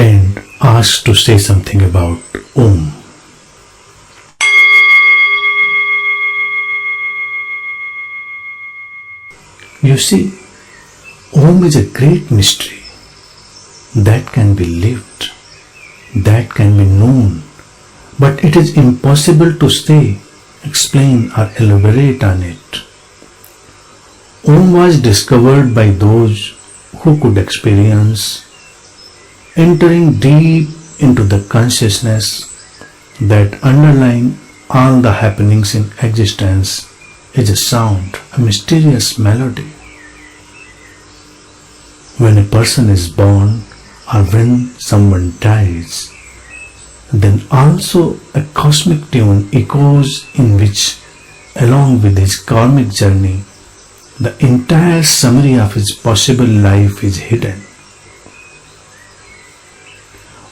friend asked to say something about Om. You see, Om is a great mystery that can be lived, that can be known, but it is impossible to say, explain, or elaborate on it. Om was discovered by those who could experience entering deep into the consciousness that underlying all the happenings in existence is a sound, a mysterious melody. When a person is born or when someone dies, then also a cosmic tune echoes in which, along with his karmic journey, the entire summary of his possible life is hidden.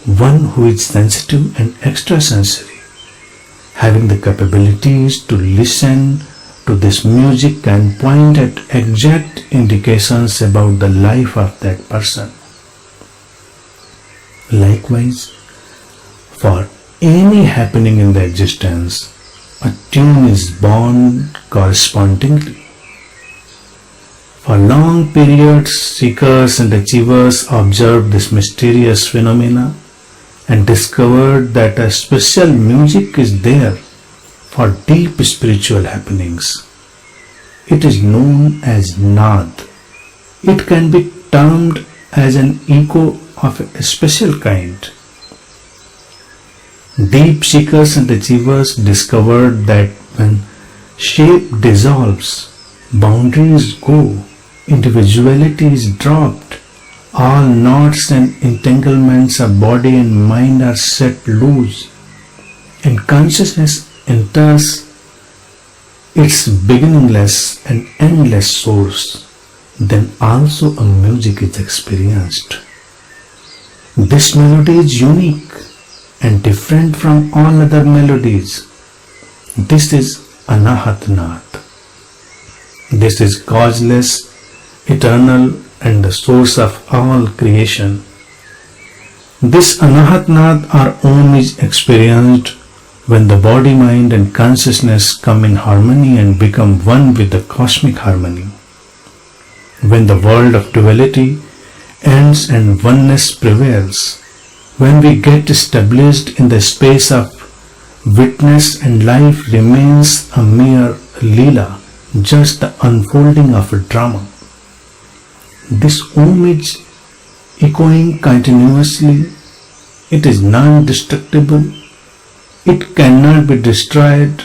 One who is sensitive and extrasensory, having the capabilities to listen to this music, can point at exact indications about the life of that person. Likewise, for any happening in the existence, a tune is born correspondingly. For long periods, seekers and achievers observed this mysterious phenomena and discovered that a special music is there for deep spiritual happenings. It is known as Nad. It can be termed as an echo of a special kind. Deep seekers and achievers discovered that when shape dissolves, boundaries go, individuality is dropped, all knots and entanglements of body and mind are set loose, and consciousness enters its beginningless and endless source, then also a music is experienced. This melody is unique and different from all other melodies. This is Anahat Nad. This is causeless, eternal, and the source of all creation. This Anahat Nad or Om is experienced when the body, mind, and consciousness come in harmony and become one with the cosmic harmony. When the world of duality ends and oneness prevails, when we get established in the space of witness and life remains a mere Leela, just the unfolding of a drama. This Om is echoing continuously. It is non-destructible. It cannot be destroyed.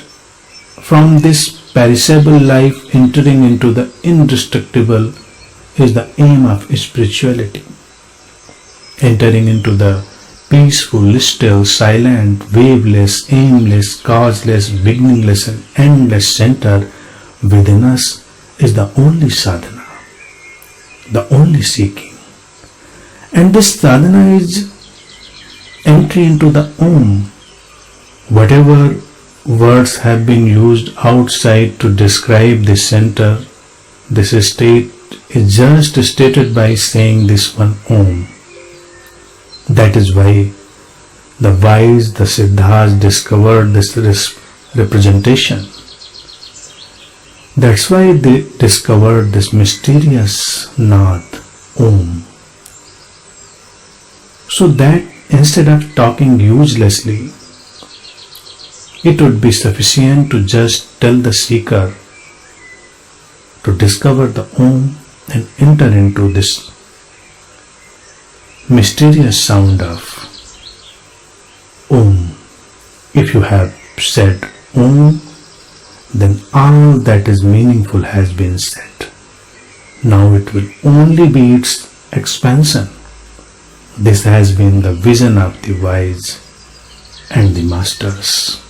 From this perishable life entering into the indestructible is the aim of spirituality. Entering into the peaceful, still, silent, waveless, aimless, causeless, beginningless, and endless center within us is the only sadhana, the only seeking. And this sadhana is entry into the Om. Whatever words have been used outside to describe this center, this state, is just stated by saying this one Om. That is why the wise, the Siddhas, discovered this representation. That's why they discovered this mysterious Nad, Om. So that instead of talking uselessly, it would be sufficient to just tell the seeker to discover the Om and enter into this mysterious sound of Om. If you have said Om, then all that is meaningful has been said. Now it will only be its expansion. This has been the vision of the wise and the masters.